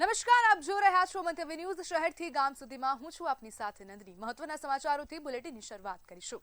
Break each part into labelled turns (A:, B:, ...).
A: નમસ્કાર, આપ જો રહ્યા છો મંતવ્ય ન્યૂઝ શહેરથી ગામ સુધીમાં હું છું આપની સાથે નંદની। મહત્વના સમાચારોથી બુલેટિનની શરૂઆત કરીશું।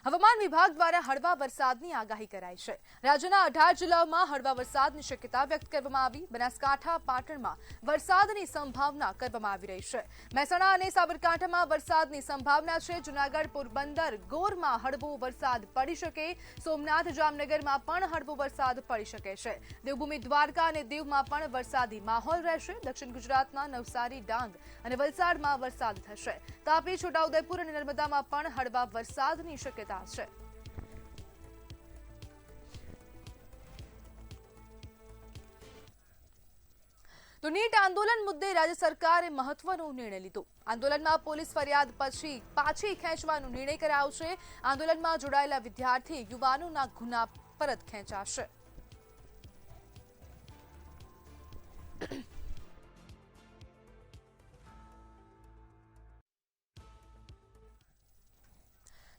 A: હવામાન વિભાગ દ્વારા હળવા વરસાદની આગાહી કરાઈ છે। રાજ્યના 18 જિલ્લાઓમાં હળવા વરસાદની શક્યતા વ્યક્ત કરવામાં આવી। બનાસકાંઠા પાટણમાં વરસાદની સંભાવના કરવામાં આવી રહી છે। મહેસાણા અને સાબરકાંઠામાં વરસાદની સંભાવના છે। જૂનાગઢ, પોરબંદર, ગોરમાં હળવો વરસાદ પડી શકે। સોમનાથ, જામનગરમાં પણ હળવો વરસાદ પડી શકે છે। દેવભૂમિ દ્વારકા અને દીવમાં પણ વરસાદી માહોલ રહેશે। દક્ષિણ ગુજરાતના નવસારી, ડાંગ અને વલસાડમાં વરસાદ થશે। તાપી, છોટાઉદેપુર અને નર્મદામાં પણ હળવા વરસાદની શક્યતા છે। તો નીટ આંદોલન મુદ્દે રાજ્ય સરકારે મહત્વનો નિર્ણય લીધો। આંદોલનમાં પોલીસ ફરિયાદ પછી પાછી ખેંચવાનો નિર્ણય કરાયો છે। આંદોલનમાં જોડાયેલા વિદ્યાર્થી યુવાનોના ગુના પરત ખેંચાશે।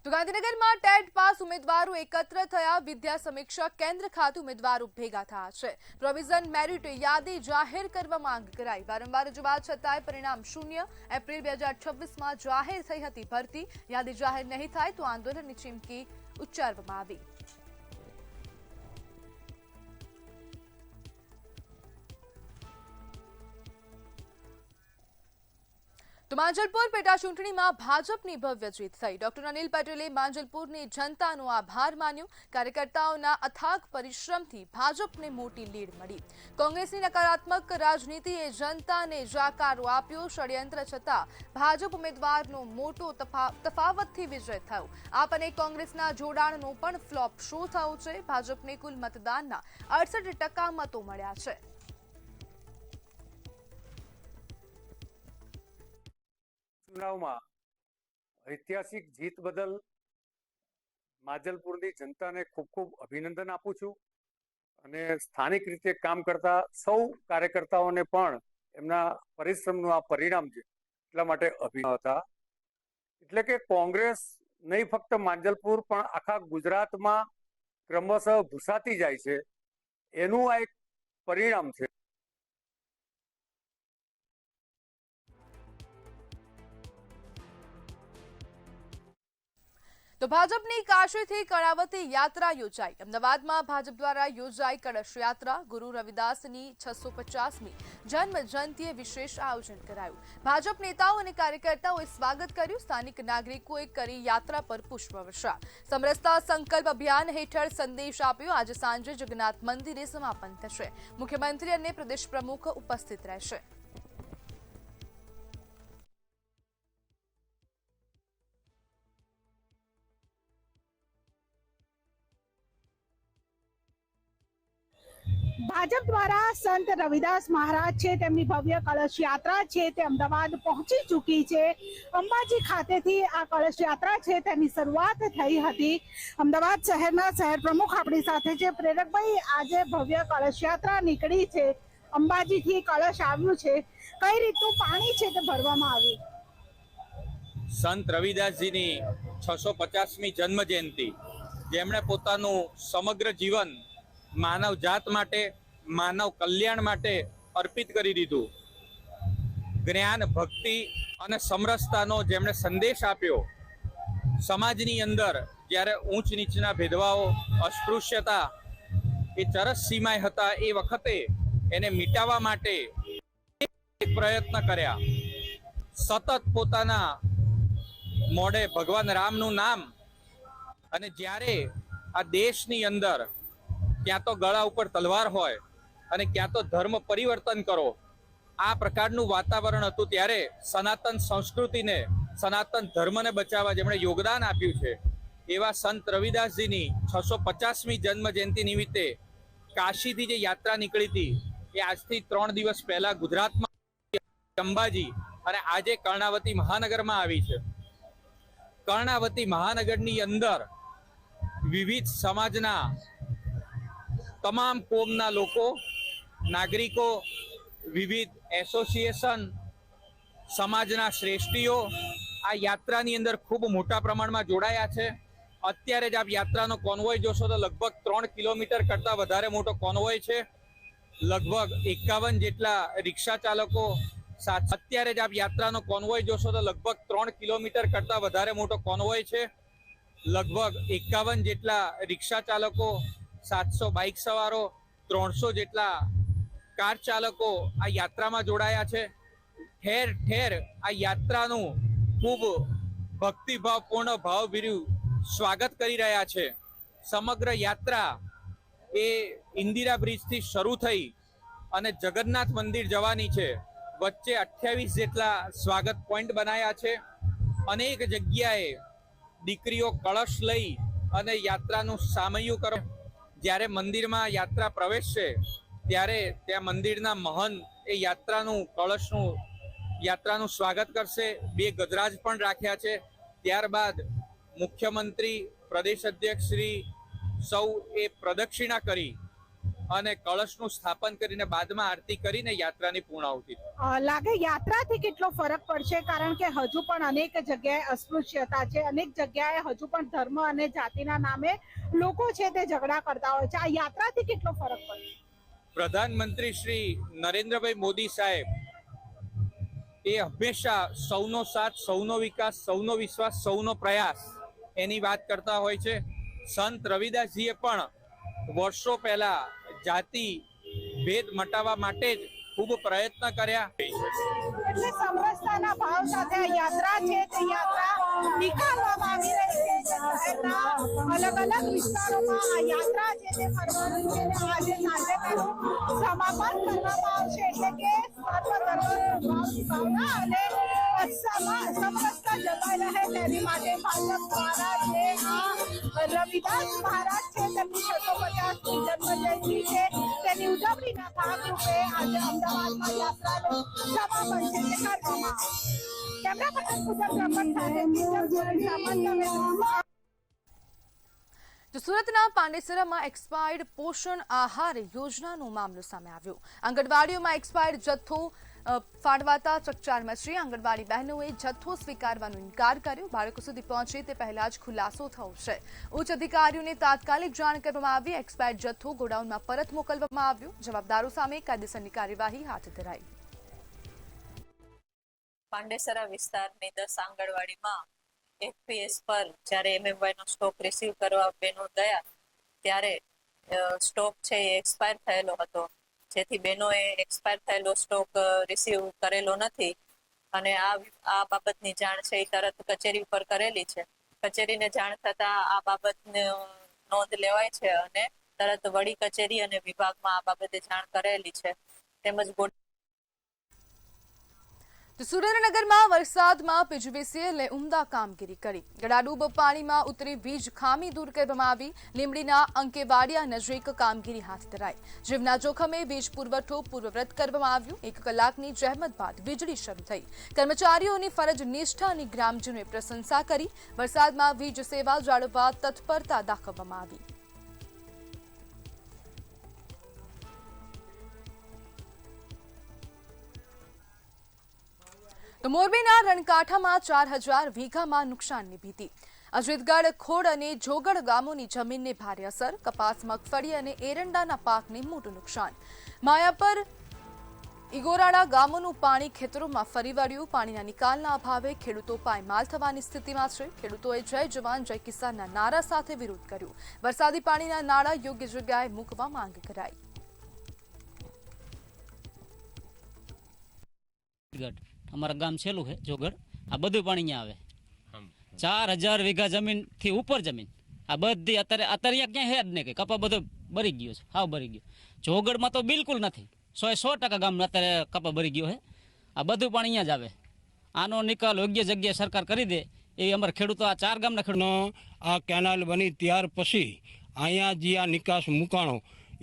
A: તો ગાંધીનગરમાં ટેટ પાસ ઉમેદવારો એકત્ર થયા। વિદ્યા સમીક્ષા કેન્દ્ર ખાતે ઉમેદવારો ભેગા થયા છે। પ્રોવિઝન મેરિટ યાદી જાહેર કરવા માંગ કરાઈ। વારંવાર રજૂઆત છતાંય પરિણામ શૂન્ય। એપ્રિલ 2026માં જાહેર થઈ હતી ભરતી। યાદી જાહેર નહીં થાય તો આંદોલનની ચીમકી ઉચ્ચારવામાં આવી। તો માંજલપુર પેટા ચૂંટણીમાં ભાજપની ભવ્ય જીત થઈ। ડોક્ટર અનિલ પટેલે માંજલપુરની જનતાનો આભાર માન્યો। કાર્યકર્તાઓના અથાગ પરિશ્રમથી ભાજપને મોટી લીડ મળી। કોંગ્રેસની નકારાત્મક રાજનીતિએ જનતાને જાકારો આપ્યો। ષડયંત્ર છતાં ભાજપ ઉમેદવારનો મોટો તફાવતથી વિજય થયો। આપ અને કોંગ્રેસના જોડાણનો પણ ફ્લોપ શો થયો છે। ભાજપને કુલ મતદાનના 68% મતો મળ્યા છે।
B: ચુનાવમાં ઐતિહાસિક જીત બદલ માંજલપુરની જનતાને ખૂબ ખૂબ અભિનંદન આપું છું અને સ્થાનિક રીતે કામ કરતા સૌ કાર્યકર્તાઓને પણ એમના પરિશ્રમનું આ પરિણામ છે એટલા માટે અભિનંદન હતા। એટલે કે કોંગ્રેસ નહીં ફક્ત માંજલપુર પણ આખા ગુજરાતમાં ક્રમશઃ ભૂસાતી જાય છે એનું આ એક પરિણામ છે।
A: તો ભાજપની કાશીથી કર્ણાવતી યાત્રા યોજાઈ। અમદાવાદમાં ભાજપ દ્વારા યોજાઈ કળશ યાત્રા। ગુરુ રવિદાસની 650મી જન્મ જયંતિએ વિશેષ આયોજન કરાયું। ભાજપ નેતાઓ અને કાર્યકર્તાઓએ સ્વાગત કર્યું। સ્થાનિક નાગરિકોએ કરી યાત્રા પર પુષ્પવર્ષા। સમરસતા સંકલ્પ અભિયાન હેઠળ સંદેશ આપ્યો। આજે સાંજે જગન્નાથ મંદિરે સમાપન થશે। મુખ્યમંત્રી અને પ્રદેશ પ્રમુખ ઉપસ્થિત રહેશે।
C: ભાજપ દ્વારા સંત રવિદાસ મહારાજ છે તેમની ભવ્ય કળશ યાત્રા છે તે અમદાવાદ પહોંચી ચૂકી છે। અંબાજી ખાતેથી આ કળશ યાત્રા છે તેની શરૂઆત થઈ હતી। અમદાવાદ શહેરના શહેર પ્રમુખ આપણી સાથે છે। પ્રેરકભાઈ, આજે ભવ્ય કળશ યાત્રા નીકળી છે, અંબાજીથી કળશ આવ્યું છે, કઈ રીતનું પાણી છે તે ભરવામાં આવ્યું?
D: સંત રવિદાસજીની 650મી જન્મ જયંતિ, જેમણે પોતાનું સમગ્ર જીવન માનવ જાત માટે, માનવ કલ્યાણ માટે અર્પિત કરી દીધું। જ્ઞાન, ભક્તિ અને સમરસતાનો જેમણે સંદેશ આપ્યો। સમાજની અંદર જ્યારે ઊંચ નીચના ભેદભાવો, અસ્પૃશ્યતા એ ચરસ સીમાએ હતા, એ વખતે એને મિટાવવા માટે પ્રયત્ન કર્યા। સતત પોતાના મોઢે ભગવાન રામનું નામ, અને જ્યારે આ દેશની અંદર ક્યાં તો ગળા ઉપર તલવાર હોય અને ક્યાં તો ધર્મ પરિવર્તન કરો, આ પ્રકારનું વાતાવરણ હતું, ત્યારે સનાતન સંસ્કૃતિને, સનાતન ધર્મને બચાવવા જેમણે યોગદાન આપ્યું છે એવા સંત રવિદાસજીની 650મી જન્મ જયંતિ નિમિત્તે કાશીથી જે યાત્રા નીકળી હતી એ આજથી 3 દિવસ પહેલા ગુજરાતમાં અંબાજી અને આજે કર્ણાવતી મહાનગરમાં આવી છે। કર્ણાવતી મહાનગરની અંદર વિવિધ સમાજના તમામ કોમના લોકો, નાગરિકો, વિવિધ એસોસિએશન, સમાજના શ્રેષ્ઠીઓ આ યાત્રાની અંદર ખૂબ મોટા પ્રમાણમાં જોડાયા છે। અત્યારે જ આપ યાત્રાનો કોન્વોય જોશો તો લગભગ 3 કિલોમીટર કરતાં વધારે મોટો કોન્વોય છે। લગભગ 51 જેટલા રિક્ષા ચાલકો સાથે અત્યારે જ આપ યાત્રાનો કોન્વોય જોશો તો લગભગ 3 કિલોમીટર કરતા વધારે મોટો કોન્વોય છે. લગભગ 51 જેટલા રિક્ષા ચાલકો, 700 બાઇક સવારો, 300 જેટલા કાર ચાલકો આ યાત્રામાં જોડાયા છે. ઠેર ઠેર આ યાત્રાનું ખૂબ ભક્તિભાવપૂર્ણ ભાવભર્યું સ્વાગત કરી રહ્યા છે. સમગ્ર યાત્રા એ ઇન્દિરા બ્રિજથી શરૂ થઈ અને જગન્નાથ મંદિર જવાની છે. વચ્ચે 28 જેટલા સ્વાગત પોઈન્ટ બનાવ્યા છે. અનેક જગ્યાએ દીકરીઓ કળશ લઈ અને યાત્રાનું સામૈયું કરે. જ્યારે મંદિરમાં યાત્રા પ્રવેશશે ત્યારે ત્યાં મંદિરના મહંત એ યાત્રાનું સ્વાગત કરશે. 2 ગજરાજ પણ રાખ્યા છે. ત્યારબાદ મુખ્યમંત્રી, પ્રદેશ અધ્યક્ષ શ્રી સૌ એ પ્રદક્ષિણા કરી અને કળશનું સ્થાપન કરીને બાદમાં આરતી કરીને યાત્રાની પૂર્ણાહુતિ.
C: લાગે યાત્રાથી કેટલો ફરક પડશે, કારણ કે હજુ પણ અનેક જગ્યાએ અસ્પૃશ્યતા છે, અનેક જગ્યાએ હજુ પણ ધર્મ અને જાતિના નામે લોકો છે તે ઝઘડા કરતા હોય છે. આ યાત્રાથી કેટલો ફરક પડશે?
D: પ્રધાનમંત્રી શ્રી નરેન્દ્રભાઈ મોદી સાહેબ એ હંમેશા સૌનો સાથ, સૌનો વિકાસ, સૌનો વિશ્વાસ, સૌનો પ્રયાસ એની વાત કરતા હોય છે. સંત રવિદાસજીએ પણ વર્ષો પહેલા જાતિ ભેદ મટાવવા માટે જ ખૂબ પ્રયત્ન કર્યા.
C: એટલે સમરસતાના ભાવ સાથે આ યાત્રા છે તે યાત્રા નીકાળવામાં આવી રહી છે. શહેરના અલગ અલગ વિસ્તારોમાં આ યાત્રા છે તે ફરવાનું છે અને આજે સાંજે તેનું સમાપન કરવામાં આવશે. એટલે કે સર્વધર્મની ભાવના અને સમરસતા જળવાઈ રહે તેની માટે ભાજપ દ્વારા જે આ રવિદાસ મહારાજ છે તેમની 650મી જન્મજયંતિ છે તેની ઉજવણીના ભાગરૂપે આજે અમદાવાદમાં યાત્રાનું સમાપન છે તે કરવામાં આવશે. કેમેરા પર્સન પૂજન બ્રહ્મણ સાથે સામાન્ય.
A: તો સુરતના પાંડેસરામાં એક્સપાયર્ડ પોષણ આહાર યોજનાનો મામલો સામે આવ્યો. આંગણવાડીઓમાં એક્સપાયર્ડ જથ્થો ફાળવાતા ચકચાર મચી. આંગણવાડી બહેનોએ જથ્થો સ્વીકારવાનો ઇનકાર કર્યો. બાળકો સુધી પહોંચે તે પહેલા જ ખુલાસો થયો છે. ઉચ્ચ અધિકારીઓને તાત્કાલિક જાણ કરવામાં આવી. એક્સપાયર્ડ જથ્થો ગોડાઉનમાં પરત મોકલવામાં આવ્યો. જવાબદારો સામે કાયદેસરની કાર્યવાહી હાથ ધરાઈ.
E: પાંડેસરા વિસ્તારની 10 આંગણવાડીમાં એફપીએસ પર જ્યારે એમએમવાય નો સ્ટોક રિસીવ કરવા બહેનો ગયા ત્યારે સ્ટોક છે એ એક્સપાયર થયેલો હતો, જેથી બહેનોએ એક્સપાયર થયેલો સ્ટોક રિસીવ કરેલો નથી અને આ બાબતની જાણ છે એ તરત કચેરી ઉપર કરેલી છે. કચેરીને જાણ થતાં આ બાબતની નોંધ લેવાય છે અને તરત વડી કચેરી અને વિભાગમાં આ બાબતે જાણ કરેલી છે. તેમજ
A: તો સુરેન્દ્રનગરમાં વરસાદમાં પીજીવીસીએલે ઉમદા કામગીરી કરી. ગળાડૂબ પાણીમાં ઉતરી વીજ ખામી દૂર કરવામાં આવી. લીંબડીના અંકેવાડિયા નજીક કામગીરી હાથ ધરાઈ. જીવના જોખમે વીજ પુરવઠો પૂર્વવત કરવામાં આવ્યો. 1 કલાકની જહેમત બાદ વીજળી શરૂ થઈ. કર્મચારીઓની ફરજ નિષ્ઠા અને ગ્રામજનોએ પ્રશંસા કરી. વરસાદમાં વીજ સેવા જાળવવા તત્પરતા દાખવવામાં આવી. તો મોરબીના રણકાંઠામાં 4000 વીઘામાં નુકસાનની ભીતિ. અજીતગઢ, ખોડ અને જોગડ ગામોની જમીનને ભારે અસર. કપાસ, મગફળી અને એરંડાના પાકને મોટું નુકસાન. માયાપર, ઇગોરાડા ગામોનું પાણી ખેતરોમાં ફરી વળ્યું. પાણીના નિકાલના અભાવે ખેડૂતો પાયમાલ થવાની સ્થિતિમાં છે. ખેડૂતોએ જય જવાન જય કિસાનના નારા સાથે વિરોધ કર્યો. વરસાદી પાણીના નાળા યોગ્ય જગ્યાએ મૂકવા માંગ કરાઈ.
F: અમારા ગામ છેલ્લું છે જોગડ. આ બધું પાણી અહીંયા આવે. 4000 વીઘા જમીન થી ઉપર જમીન આ બધી અત્યારે ક્યાંય હે જ નહીં. કે કપા બધો ભરી ગયો છે, હાવ ભરી ગયો. જોગડમાં તો બિલકુલ નથી. 100% ગામ અત્યારે કપા ભરી ગયો છે. આ બધું પાણી અહીંયા જ આવે. આનો નિકાલ યોગ્ય જગ્યાએ સરકાર કરી દે એ અમારા ખેડૂતો, આ 4 ગામના ખેડૂતો.
G: આ કેનાલ બની ત્યાર પછી અહીંયા જે આ નિકાસ મુકાણો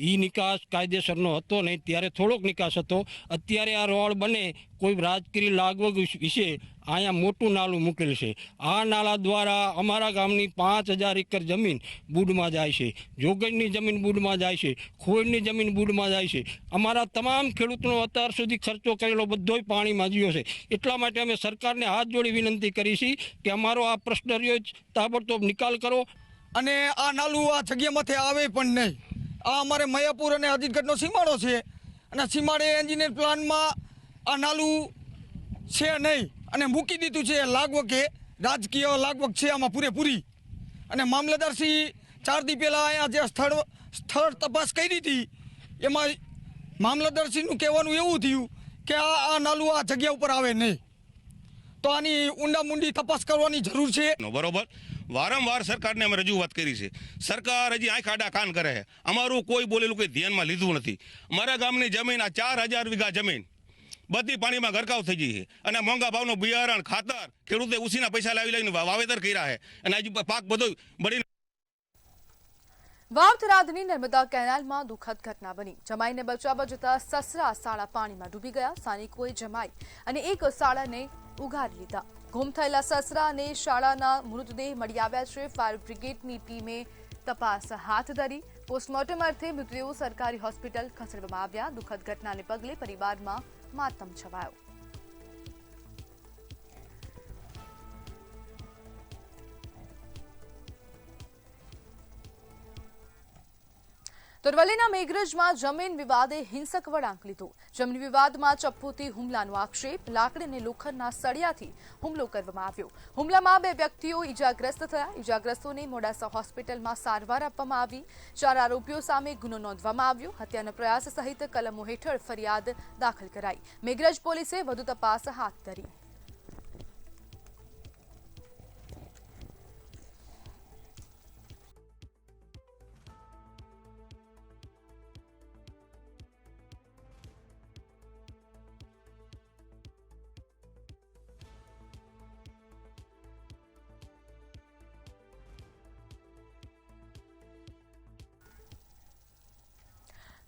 G: એ નિકાસ કાયદેસરનો હતો નહીં. ત્યારે થોડોક નિકાસ હતો. અત્યારે આ રોડ બને કોઈ રાજકીય લાગવગ વિશે અહીંયા મોટું નાલું મૂકેલ છે. આ નાલા દ્વારા અમારા ગામની 5000 એકર જમીન બૂડમાં જાય છે. જોગડની જમીન બૂડમાં જાય છે. ખોડની જમીન બૂડમાં જાય છે. અમારા તમામ ખેડૂતોનો અત્યાર સુધી ખર્ચો કરેલો બધોય પાણીમાં ગયો છે. એટલા માટે અમે સરકારને હાથ જોડી વિનંતી કરી છે કે અમારો આ પ્રશ્ન રહ્યો તાબડતોબ નિકાલ કરો
H: અને આ નાલું આ જગ્યામાંથી આવે પણ નહીં. આ અમારે મયાપુર અને અજીતગઢનો સીમાડો છે. અને સીમાડે એન્જિનિયર પ્લાનમાં આ નાલું છે નહીં અને મૂકી દીધું છે લાગવકે રાજકીય લાગવક છે આમાં પૂરેપૂરી. અને મામલતદારશ્રી 4 દી પહેલાં અહીંયા જે સ્થળ તપાસ કરી હતી એમાં મામલતદારશ્રીનું કહેવાનું એવું થયું કે આ નાલું આ જગ્યા ઉપર આવે નહીં. તો આની ઊંડામૂંડી તપાસ કરવાની જરૂર છે.
I: બરોબર, વારંવાર સરકારને અમે રજૂઆત કરી છે. સરકાર હજી આંખ આડા કાન કરે છે. અમારું કોઈ બોલેલું કોઈ ધ્યાનમાં લીધું નથી. અમારા ગામની જમીન આ 4000 વીઘા જમીન બધી પાણીમાં ગરકાવ થઈ ગઈ છે અને મોંઘા ભાવનું બિયારણ ખાતર ખેડૂતે ઉછીના પૈસા લાવી લઈને વાવેતર કર્યા છે અને હજી પાક બધો બળી.
A: વાવ થરાદની નર્મદા કેનાલમાં દુઃખદ ઘટના બની. જમાઈને બચાવવા જતા સસરા સાળા પાણીમાં ડૂબી ગયા. સ્થાનિકોએ જમાઈ અને એક સાળાને ઉગારી લીધા. ગુમ થયેલા સસરા અને શાળાના મૃતદેહ મળી આવ્યા છે. ફાયર બ્રિગેડની ટીમે તપાસ હાથ ધરી. પોસ્ટમોર્ટમ અર્થે મૃતદેહો સરકારી હોસ્પિટલ ખસેડવામાં આવ્યા. દુઃખદ ઘટનાને પગલે પરિવારમાં માતમ છવાયો. તરવલીના મેઘરજમાં જમીન વિવાદે હિંસક વળાંક લીધો. જમીન વિવાદમાં ચપ્પુથી હુમલાનો આક્ષેપ. લાકડી અને લોખંડના સળિયાથી હુમલો કરવામાં આવ્યો. હુમલામાં 2 વ્યક્તિઓ ઇજાગ્રસ્ત થયા. ઇજાગ્રસ્તોને મોડાસા હોસ્પિટલમાં સારવાર આપવામાં આવી. 4 આરોપીઓ સામે ગુનો નોંધવામાં આવ્યો. હત્યાના પ્રયાસ સહિત કલમો હેઠળ ફરિયાદ દાખલ કરાઈ. મેઘરજ પોલીસે વધુ તપાસ હાથ ધરી.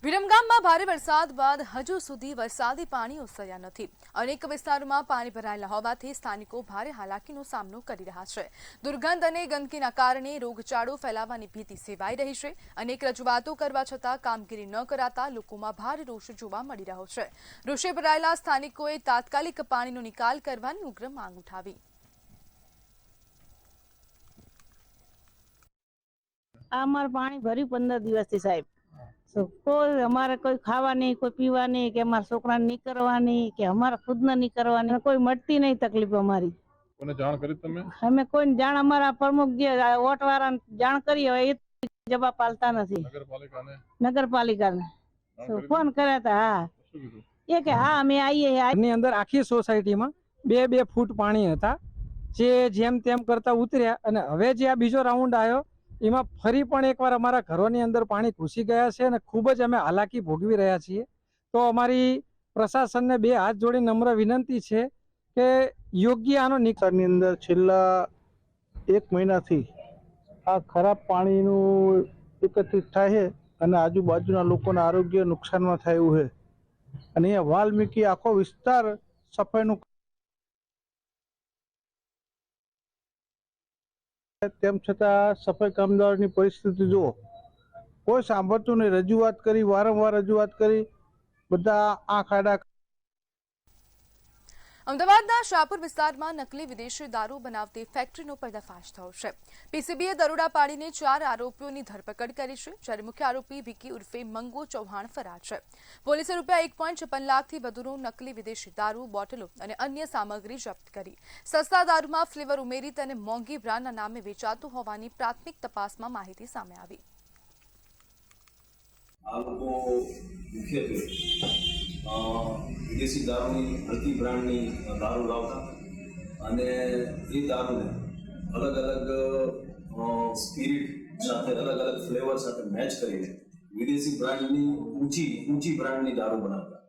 A: વિરમગામમાં ભારે વરસાદ બાદ હજુ સુધી વરસાદી પાણી ઓસર્યા નથી. અનેક વિસ્તારોમાં પાણી ભરાયેલા હોવાથી સ્થાનિકો ભારે હાલાકીનો સામનો કરી રહ્યા છે. દુર્ગંધ અને ગંદકીના કારણે રોગચાળો ફેલાવાની ભીતિ સેવાઈ રહી છે. અનેક રજૂઆતો કરવા છતાં કામગીરી ન કરાતા લોકોમાં ભારે રોષ જોવા મળી રહ્યો છે. રોષે ભરાયેલા સ્થાનિકોએ તાત્કાલિક પાણીનો નિકાલ કરવાની ઉગ્ર માંગ ઉઠાવી.
J: અમારું પાણી ભર્યું 15 દિવસથી સાહેબ. કોઈ અમારે કોઈ ખાવાની, કોઈ પીવાની, કે અમારા છોકરાને નીકળવાની, કે અમારા ખુદને નીકળવાની કોઈ મળતી નહીં તકલીફ અમારી.
K: કોને જાણ કરી તમે?
J: અમે કોઈને જાણ, અમારા પ્રમુખ જે વોટ વાળાને જાણ કરી, હવે એ જવાબ પાલતા નથી. નગરપાલિકાને ફોન કર્યા હતા. હા, એ કે હા અમે આવીએ.
L: એની અંદર આખી સોસાયટીમાં 2-2 ફૂટ પાણી હતા, જે જેમ તેમ કરતા ઉતર્યા અને હવે જે આ બીજો રાઉન્ડ આવ્યો એમાં ફરી પણ એકવાર અમારા ઘરોની અંદર પાણી ઘૂસી ગયા છે અને ખૂબ જ અમે હાલાકી ભોગવી રહ્યા છીએ. તો અમારી પ્રશાસનને 2 હાથ જોડી નમ્ર વિનંતી છે કે યોગ્ય આનો
M: નિકાલની અંદર છેલ્લા 1 મહિનાથી આ ખરાબ પાણીનું એકત્રિત થાય છે અને આજુબાજુના લોકોના આરોગ્ય નુકસાનમાં થયું છે. અને અહીંયા વાલ્મીકી આખો વિસ્તાર સફાઈનું તેમ છતાં સફાઈ કામદારોની પરિસ્થિતિ જુઓ, કોઈ સાંભળતું નહીં. રજૂઆત કરી, વારંવાર રજૂઆત કરી, બધા આંખ આડા.
A: અમદાવાદના શાહપુર વિસ્તારમાં નકલી વિદેશી દારૂ બનાવતી ફેક્ટરીનો પર્દાફાશ થયો છે. પીસીબીએ દરોડા પાડીને 4 આરોપીઓની ધરપકડ કરી છે, જ્યારે મુખ્ય આરોપી વિકી ઉર્ફે મંગો ચૌહાણ ફરાર છે. પોલીસે ₹1.56 લાખથી વધુનો નકલી વિદેશી દારૂ, બોટલો અને અન્ય સામગ્રી જપ્ત કરી. સસ્તા દારૂમાં ફ્લેવર ઉમેરી તેને મોંઘી બ્રાન્ડના નામે વેચાતું હોવાની પ્રાથમિક તપાસમાં માહિતી સામે આવી.
N: આ લોકો મુખ્યત્વે વિદેશી દારૂની હલકી બ્રાન્ડની દારૂ લાવતા અને એ દારૂને અલગ અલગ સ્પિરિટ સાથે, અલગ અલગ ફ્લેવર સાથે મેચ કરીને વિદેશી બ્રાન્ડની ઊંચી બ્રાન્ડની દારૂ બનાવતા.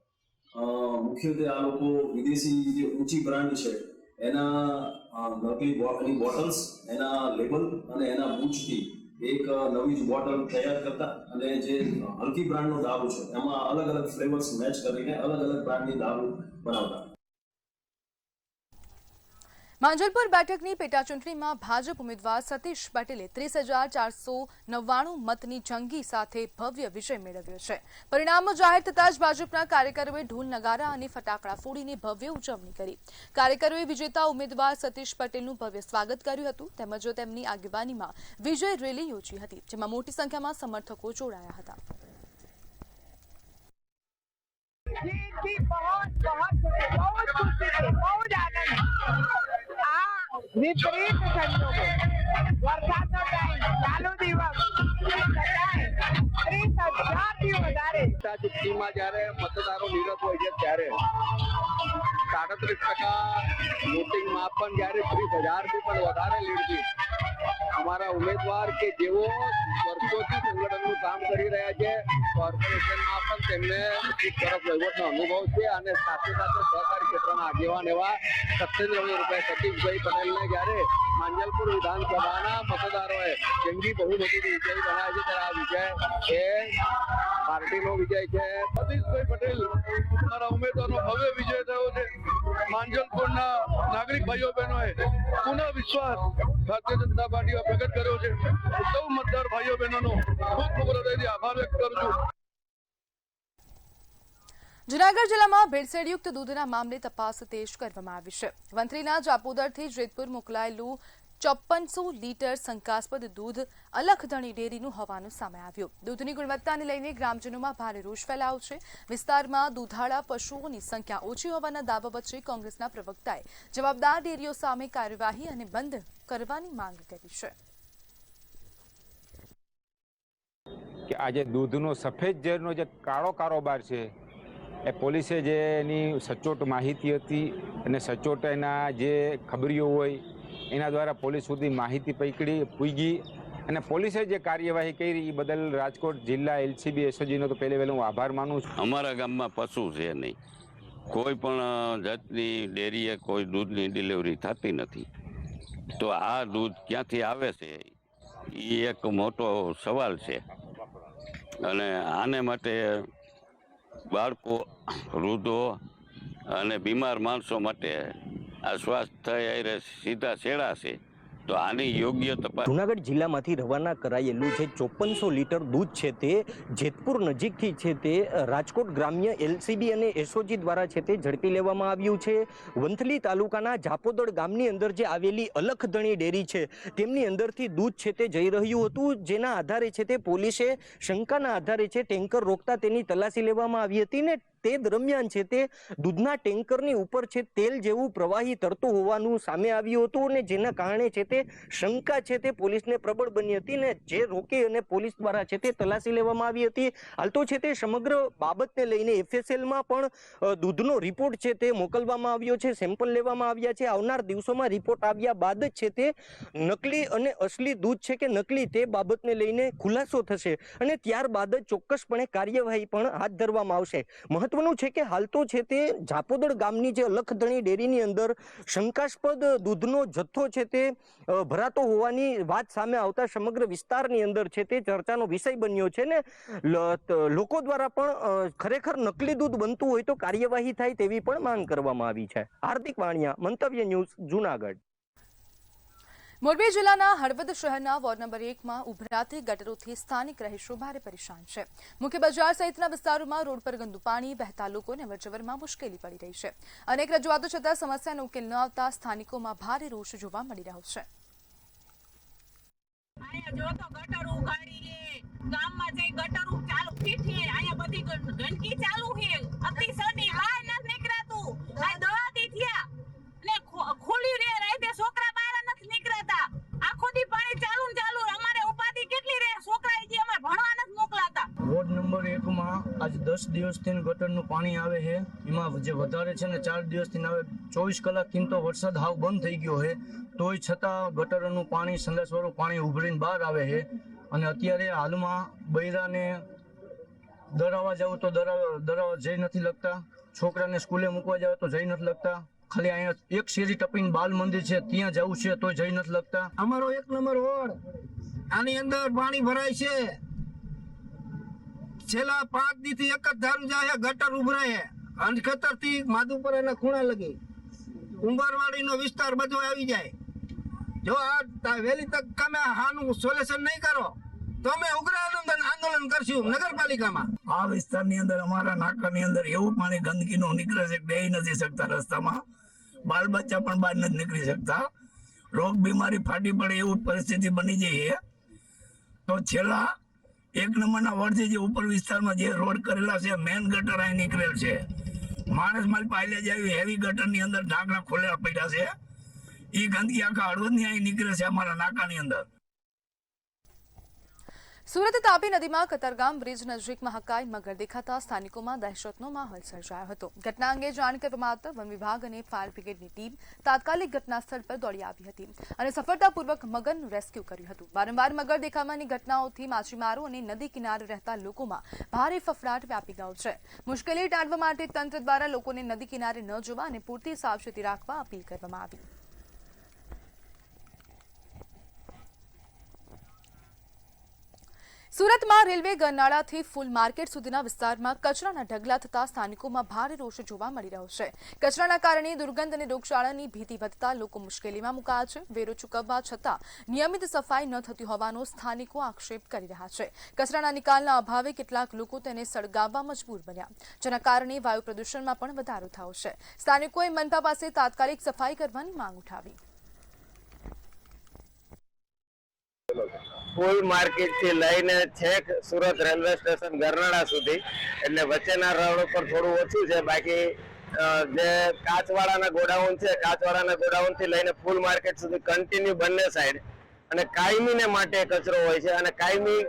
N: મુખ્યત્વે આ લોકો વિદેશી જે ઊંચી બ્રાન્ડ છે એના નકલી બોટલ્સ, એના લેબલ અને એના મૂછથી એક નવી જ બોટલ તૈયાર કરતા અને જે હલકી બ્રાન્ડનો દારૂ છે એમાં અલગ અલગ ફ્લેવર્સ મેચ કરીને અલગ અલગ બ્રાન્ડની દારૂ બનાવતા.
A: માંજલપુર બેઠકની પેટાચૂંટણીમાં ભાજપ ઉમેદવાર સતીશ પટેલે 30,499 મતની જંગી સાથે ભવ્ય વિજય મેળવ્યો છે. પરિણામો જાહેર થતાં જ ભાજપના કાર્યકરોએ ઢોલ નગારા અને ફટાકડા ફોડીને ભવ્ય ઉજવણી કરી. કાર્યકરોએ વિજેતા ઉમેદવાર સતીશ પટેલનું ભવ્ય સ્વાગત કર્યું હતું, તેમજ તેમની આગેવાનીમાં વિજય રેલી યોજી હતી, જેમાં મોટી સંખ્યામાં સમર્થકો જોડાયા હતા.
C: जी जी बहुत बहुत बहुत खुशी છે બહુ જ આનંદ આ વિપરીત સંજોગો વરસાદનો ટાઈમ ચાલુ દિવસ છતાંય 30,000 થી વધારે
M: ચૂંટણીમાં જ્યારે મતદારો નિરત હોય છે ત્યારે 37% વોટિંગમાં પણ જ્યારે 30,000 થી પણ વધારે લીડથી અમારા ઉમેદવાર કે જેઓ વર્ષોથી સંગઠનનું કામ કરી રહ્યા છે કોર્પોરેશનમાં પણ તેમને એક તરફ વહીવટનો અનુભવ છે અને સાથે સાથે સહકારી ક્ષેત્રના આગેવાન એવા સત્યેન્દ્રભાઈ સતીશભાઈ પટેલને જ્યારે માંજલપુર વિધાનસભાના મતદારોએ જંગી બહુમતીથી વિજય બનાવ્યો છે ત્યારે આ વિજય એ પાર્ટીનો વિજય છે. સતીશભાઈ પટેલ અમારા ઉમેદવારનો ભવ્ય વિજય થયો છે. માંજલપુરના નાગરિક ભાઈઓ બહેનોએ પુનઃ વિશ્વાસ ભારતીય જનતા પાર્ટીમાં પ્રગટ કર્યો છે. સૌ મતદાર ભાઈઓ બહેનોનો ખૂબ ખૂબ હૃદયથી આભાર વ્યક્ત કરું છું.
A: જૂનાગઢ જિલ્લામાં ભેળસેળયુક્ત દૂધના મામલે તપાસ તેજ કરવામાં આવી છે. વંથલીના જાપોદરથી જેતપુર મોકલાયેલું 5400 લીટર શંકાસ્પદ દૂધ અલખધણી ડેરીનું હોવાનું સામે આવ્યું. દૂધની ગુણવત્તાને લઈને ગ્રામજનોમાં ભારે રોષ ફેલાયો છે. વિસ્તારમાં દૂધાળા પશુઓની સંખ્યા ઓછી હોવાના દાવા વચ્ચે કોંગ્રેસના પ્રવક્તાએ જવાબદાર ડેરીઓ સામે કાર્યવાહી અને બંધ કરવાની માંગ કરી છે.
K: કે આજે દૂધનો સફેદ ઝેરનો જે કાળો કારોબાર છે એ પોલીસે જે એની સચોટ માહિતી હતી અને સચોટ એના જે ખબરીઓ હોય એના દ્વારા પોલીસ સુધી માહિતી પૂગી અને પોલીસે જે કાર્યવાહી કરી એ બદલ રાજકોટ જિલ્લા એલસીબી એસઓજીનો તો પહેલે વહેલો હું આભાર માનું છું.
O: અમારા ગામમાં પશુ છે નહીં, કોઈ પણ જાતની ડેરીએ કોઈ દૂધની ડિલિવરી થતી નથી, તો આ દૂધ ક્યાંથી આવે છે એ એક મોટો સવાલ છે. અને આને માટે બાળકો, વૃદ્ધો અને બીમાર માણસો માટે આ સ્વાસ્થ્ય સીધા છેડા છે, તો આની યોગ્ય તપાસ.
P: જૂનાગઢ જિલ્લામાંથી રવાના કરાયેલું જે 5400 લીટર દૂધ છે તે જેતપુર નજીકથી છે તે રાજકોટ ગ્રામ્ય એલસીબી અને એસઓજી દ્વારા છે તે ઝડપી લેવામાં આવ્યું છે. વંથલી તાલુકાના જાપોદળ ગામની અંદર જે આવેલી અલખધણી ડેરી છે તેમની અંદરથી દૂધ છે તે જઈ રહ્યું હતું, જેના આધારે છે તે પોલીસે શંકાના આધારે છે ટેન્કર રોકતા તેની તલાશી લેવામાં આવી હતી ને તે દરમિયાન છે તે દૂધના ટેન્કરની ઉપર છે તેલ જેવું પ્રવાહી તરતું હોવાનું સામે આવ્યું હતું અને જેના કારણે છે તે શંકા છે તે પોલીસને પ્રબળ બની હતી ને જે રોકી અને પોલીસ દ્વારા છે તે તલાશી લેવામાં આવી હતી. હાલ તો છે તે સમગ્ર બાબતને લઈને એફએસએલમાં પણ દૂધનો રિપોર્ટ છે તે મોકલવામાં આવ્યો છે, સેમ્પલ લેવામાં આવ્યા છે. આવનાર દિવસોમાં રિપોર્ટ આવ્યા બાદ જ છે તે નકલી અને અસલી દૂધ છે કે નકલી તે બાબતને લઈને ખુલાસો થશે અને ત્યારબાદ જ ચોક્કસપણે કાર્યવાહી પણ હાથ ધરવામાં આવશે. મહત્વનું છે કે હાલ તો છે તે જાપોદળ ગામની જે અલખધણી ડેરીની અંદર શંકાસ્પદ દૂધનો જથ્થો છે તે ભરાતો હોવાની વાત સામે આવતા સમગ્ર વિસ્તારની અંદર છે તે ચર્ચાનો વિષય બન્યો છે ને લોકો દ્વારા પણ ખરેખર નકલી દૂધ બનતું હોય તો કાર્યવાહી થાય તેવી પણ માંગ કરવામાં આવી છે. હાર્દિક વાણિયા, મંતવ્ય ન્યૂઝ, જૂનાગઢ.
A: મોરબી જિલ્લાના હળવદ શહેરના વોર્ડ નંબર 1માં ઉભરાતી ગટરોથી સ્થાનિક રહીશો ભારે પરેશાન છે. મુખ્ય બજાર સહિતના વિસ્તારોમાં રોડ પર ગંદુ પાણી વહેતા લોકોને અવરજવરમાં મુશ્કેલી પડી રહી છે. અનેક રજૂઆતો છતાં સમસ્યાનો ઉકેલ ન આવતા સ્થાનિકોમાં ભારે રોષ જોવા મળી રહ્યો છે.
H: વોર્ડ નંબર 1માં આજ 10 દિવસથી ગટરનું પાણી આવે છે, એમાં જે વધારે છે ને 4 દિવસથી આવે. 24 કલાકથી તો વરસાદ હાવ બંધ થઈ ગયો છે, તોય છતાં ગટરનું પાણી, સંડાસવાળું પાણી ઉભરીને બહાર આવે છે. અને અત્યારે હાલમાં બૈરાને દરાવા જવું તો દરાવા જઈ નથી લગતા, છોકરાને સ્કૂલે મૂકવા જાવ તો જઈ નથી લગતા. ખાલી અહીંયા એક શેરી ટપીને બાલ મંદિર છે ત્યાં જવું છે તો જઈ નથી લગતા. અમારો 1 નંબર વોર્ડ, આની અંદર પાણી ભરાય છે. છેલ્લા 5 દીથી એક જ ધારું જાય, ગટર ઉભરાય અંધખતર થી માધુપર એના ખૂણા લગી ઉંબરવાડીનો વિસ્તાર બધો આવી જાય. જો આ વહેલી તક તમે આનું સોલ્યુશન નહીં કરો તો અમે ઉગ્ર આંદોલન કરશું નગરપાલિકામાં.
Q: આ વિસ્તારની અંદર અમારા નાકાની અંદર એવું પાણી ગંદકીનું નીકળે છે કે બે નથી શકતા રસ્તામાં, બાલ બચ્ચા પણ બહાર નથી નીકળી શકતા, રોગ બીમારી ફાટી પડે એવું પરિસ્થિતિ બની જઈએ. તો છેલ્લા એક નંબરના વોર્ડ છે, જે ઉપર વિસ્તારમાં જે રોડ કરેલા છે, મેન ગટર અહીં નીકળેલ છે. માણસ માલ પાયલે જાય હેવી ગટરની અંદર ઢાંકણા ખોલેલા પડ્યા છે. એ ગંદકી આખા હળવદની અહીં નીકળે છે અમારા નાકાની અંદર.
A: સુરત તાપી નદીમાં કતારગામ બ્રિજ નજીકમાં હકાઈ મગર દેખાતા સ્થાનિકોમાં દહેશતનો માહોલ સર્જાયો હતો. ઘટના અંગે જાણ કરવામાં આવતા વન વિભાગ અને ફાયર બ્રિગેડની ટીમ તાત્કાલિક ઘટના સ્થળ પર દોડી આવી હતી અને સફળતાપૂર્વક મગરનું રેસ્ક્યુ કર્યું હતું. વારંવાર મગર દેખાવાની ઘટનાઓથી માછીમારો અને નદી કિનારે રહેતા લોકોમાં ભારે ફફડાટ વ્યાપી ગયો છે. મુશ્કેલી ટાળવા માટે તંત્ર દ્વારા લોકોને નદી કિનારે ન જવા અને પૂરતી સાવચેતી રાખવા અપીલ કરવામાં આવી. સુરતમાં રેલવે ગરનાળાથી ફૂલ માર્કેટ સુધીના વિસ્તારમાં કચરાના ઢગલા થતા સ્થાનિકોમાં ભારે રોષ જોવા મળી રહ્યો છે. કચરાના કારણે દુર્ગંધ અને રોગચાળાની ભીતિ વધતા લોકો મુશ્કેલીમાં મુકાયા છે. વેરો ચૂકવવા છતાં નિયમિત સફાઈ ન થતી હોવાનો સ્થાનિકો આક્ષેપ કરી રહ્યા છે. કચરાના નિકાલના અભાવે કેટલાક લોકો તેને સળગાવવા મજબૂર બન્યા, જેના કારણે વાયુ પ્રદૂષણમાં પણ વધારો થયો છે. સ્થાનિકોએ મનપા પાસે તાત્કાલિક સફાઈ કરવાની માંગ ઉઠાવી.
R: ફૂલ માર્કેટ થી લઈને છેક સુરત રેલવે સ્ટેશન ગરનાળા સુધી, એટલે વચ્ચેના રોડ ઉપર થોડું ઓછું છે. બાકી જે કાચવાળાના ગોડાઉન છે, કાચવાળાના ગોડાઉન થી લઈને ફૂલ માર્કેટ સુધી કન્ટિન્યુ બંને સાઈડ અને કાયમીને માટે કચરો હોય છે અને કાયમી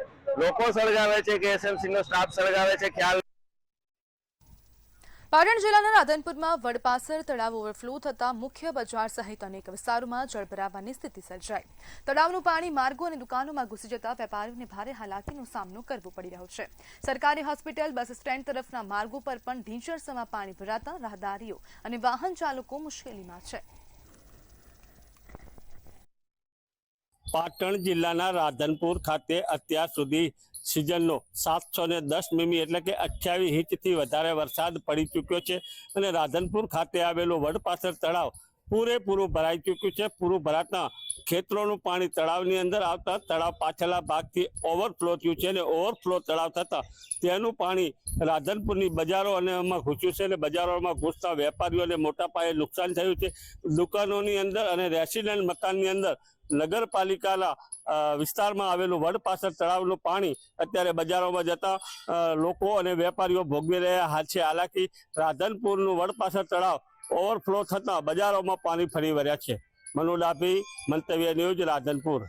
R: લોકો સળગાવે છે કે એસએમસી નો સ્ટાફ સળગાવે છે ખ્યાલ.
A: પાટણ જિલ્લાના રાધનપુરમાં વડપાસર તળાવ ઓવરફ્લો થતા મુખ્ય બજાર સહિત અનેક વિસ્તારોમાં જળ ભરાવાની સ્થિતિ સર્જાઈ. તળાવનું પાણી માર્ગો અને દુકાનોમાં ઘૂસી જતા વેપારીઓને ભારે હાલાકીનો સામનો કરવો પડી રહ્યો છે. સરકારી હોસ્પિટલ, બસ સ્ટેન્ડ તરફના માર્ગો પર પણ ઢીંચણસમાં પાણી ભરાતા રાહદારીઓ અને વાહન ચાલકો મુશ્કેલીમાં છે.
S: પાટણ જિલ્લાના રાધનપુર ખાતે અત્યાર સુધી સિઝનનો 710 મીમી એટલે કે 28 ઇંચથી વધારે વરસાદ પડી ચૂક્યો છે અને રાધનપુર ખાતે આવેલું વડપાસર તળાવ પૂરેપૂરું ભરાઈ ચૂક્યું છે. પૂરું ભરાતા ખેતરોનું પાણી તળાવની અંદર આવતા તળાવ પાછળના ભાગથી ઓવરફ્લો થયું છે અને ઓવરફ્લો તળાવ થતાં તેનું પાણી રાધનપુરની બજારો અને એમાં ઘૂસ્યું છે અને બજારોમાં ઘૂસતા વેપારીઓને મોટા પાયે નુકસાન થયું છે. દુકાનોની અંદર અને રેસિડેન્ટ મકાનની અંદર નગરપાલિકાના વિસ્તારમાં આવેલું વડપાસર તળાવનું પાણી અત્યારે બજારોમાં જતા લોકો અને વેપારીઓ ભોગવી રહ્યા છે હાલાકી. રાધનપુરનું વડપાસર તળાવ ઓવરફ્લો થતાં બજારોમાં પાણી ફરી વળ્યા છે. મનુ ડાભી, મંતવ્ય ન્યૂઝ, રાધનપુર.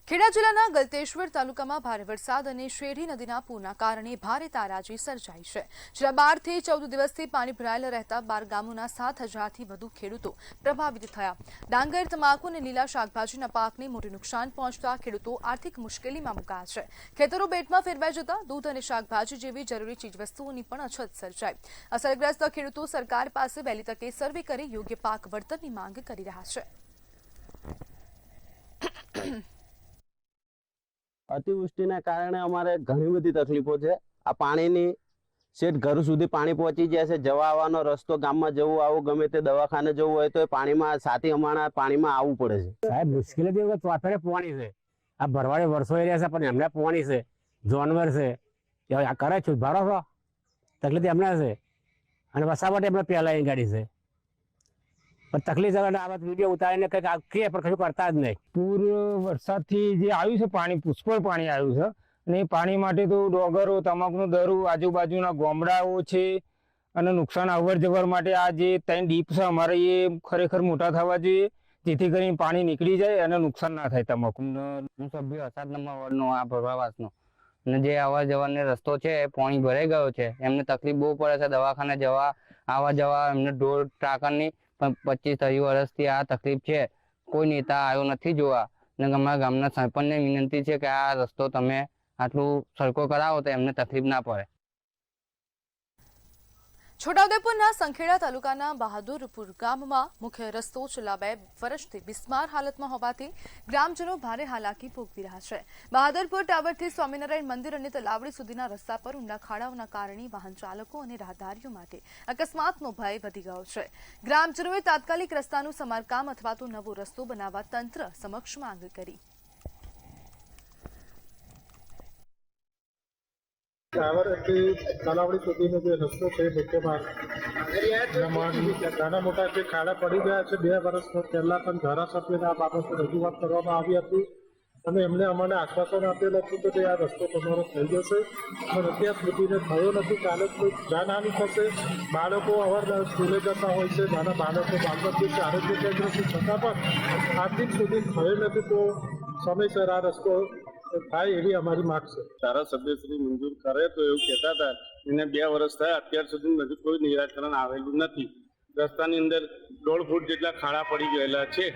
A: ખેડા જિલ્લાના ગલતેશ્વર તાલુકામાં ભારે વરસાદ અને શેરી નદીના પૂરના કારણે ભારે તારાજી સર્જાઈ છે. છેલ્લા 12 થી 14 દિવસથી પાણી ભરાયેલા રહેતા 12 ગામોના 7,000થી વધુ ખેડૂતો પ્રભાવિત થયા. ડાંગર, તમાકુ અને લીલા શાકભાજીના પાકને મોટું નુકસાન પહોંચતા ખેડૂતો આર્થિક મુશ્કેલીમાં મુકાયા છે. ખેતરો બેટમાં ફેરવાઈ જતા દૂધ અને શાકભાજી જેવી જરૂરી ચીજવસ્તુઓની પણ અછત સર્જાઈ. અસરગ્રસ્ત ખેડૂતો સરકાર પાસે વહેલી તકે સર્વે કરી યોગ્ય પાક વળતરની માંગ કરી રહ્યા છે.
T: અતિવૃષ્ટિના કારણે અમારે ઘણી બધી તકલીફો છે. આ પાણીની શેઠ ઘર સુધી પાણી પહોંચી જાય છે. જવા આવવાનો રસ્તો, ગામમાં જવું આવું ગમે તે દવાખાને જવું હોય તો એ પાણીમાં સાથી અમારા પાણીમાં આવવું પડે છે.
U: સાહેબ મુશ્કેલી તો ચોથડે પાણી છે. આ ભરવાડે વર્ષો એરિયા છે પણ એમને પાણી છે, જાનવર છે, આ કરે છે ભારો છો તકલીફ એમને છે અને વસાવટ એમને પહેલા અહીં ગાડી છે. પણ તકલીફ આ વિડીયો ઉતારીને કંઈક કે પણ કશું કરતા જ નહીં.
V: પૂર વરસાદથી જે આવ્યું છે પાણી, પુષ્કળ પાણી આવ્યું છે અને એ પાણી માટે તો ડોગરો, તમાકુનું દરું, આજુબાજુના ગામડાઓ છે અને નુકસાન અવર જવર માટે આ જે 3 ડીપ છે અમારે એ ખરેખર મોટા થવા જોઈએ જેથી કરીને પાણી નીકળી જાય અને નુકસાન ના થાય તમાકુ.
W: હું સભ્ય 7 નંબર વોર્ડનો આ પ્રવાસનો અને જે આવવા જવાનો રસ્તો છે પાણી ભરાઈ ગયો છે, એમને તકલીફ બહુ પડે છે. દવાખાને જવા આવવા જવા એમને ઢોર ટાંકરની પણ 25-30 વર્ષથી આ તકલીફ છે. કોઈ નેતા આવ્યો નથી જોવા અને અમારા ગામના સરપંચને વિનંતી છે કે આ રસ્તો તમે આટલું સરખો કરાવો તો એમને તકલીફ ના પડે.
A: છોટાઉદેપુરના સંખેડા તાલુકાના બહાદુરપુર ગામમાં મુખ્ય રસ્તો છેલ્લા 2 વર્ષથી બિસ્માર હાલતમાં હોવાથી ગ્રામજનો ભારે હાલાકી ભોગવી રહ્યા છે. બહાદુરપુર ટાવરથી સ્વામિનારાયણ મંદિર અને તલાવડી સુધીના રસ્તા પર ઊંડા ખાડાઓના કારણે વાહન ચાલકો અને રાહદારીઓ માટે અકસ્માતનો ભય વધી ગયો છે. ગ્રામજનોએ તાત્કાલિક રસ્તાનું સમારકામ અથવા તો નવો રસ્તો બનાવવા તંત્ર સમક્ષ માંગ કરી.
X: ટાવરથી તલાવડી સુધીનો જે રસ્તો છે મુખ્ય માર્ગ, નાના મોટા જે ખાડા પડી ગયા છે 2 વર્ષ પહેલા પણ ધારાસભ્યને આ બાબતે રજૂઆત કરવામાં આવી હતી અને એમને અમને આશ્વાસન આપેલ હતું કે આ રસ્તો તમારો થઈ જશે, પણ અત્યાર સુધીને થયો નથી. કાલે કોઈ જાનહાની થશે. બાળકો અવારનવાર સ્કૂલે જતા હોય છે, નાના બાળકો બાળમંદિર છે, આરોગ્ય કેન્દ્ર છે, છતાં પણ આજ દિન સુધી થયો નથી. તો સમયસર આ રસ્તો થાય એવી અમારી માંગ છે.
B: ધારાસભ્યશ્રી મંજૂર કરે તો એવું કહેતા હતા. એને 2 વર્ષ થયા, અત્યાર સુધી હજુ કોઈ નિરાકરણ આવેલું નથી. રસ્તાની અંદર 1.5 ફૂટ જેટલા ખાડા પડી ગયેલા છે.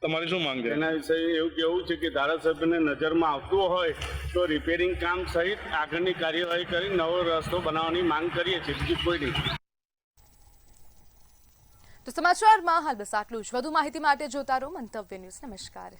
D: તમારી શું માંગ છે?
B: એના વિશે એવું કહેવું છે કે ધારાસભ્યને નજરમાં આવતું હોય તો રિપેરિંગ કામ સહિત આગળની કાર્યવાહી કરી નવો રસ્તો બનાવવાની માંગ કરીએ છીએ, બીજું કોઈ નહીં.
A: તો સમાચારમાં હાલ બસ આટલું જ. વધુ માહિતી માટે જોતા રહો મંતવ્ય ન્યૂઝ. નમસ્કાર.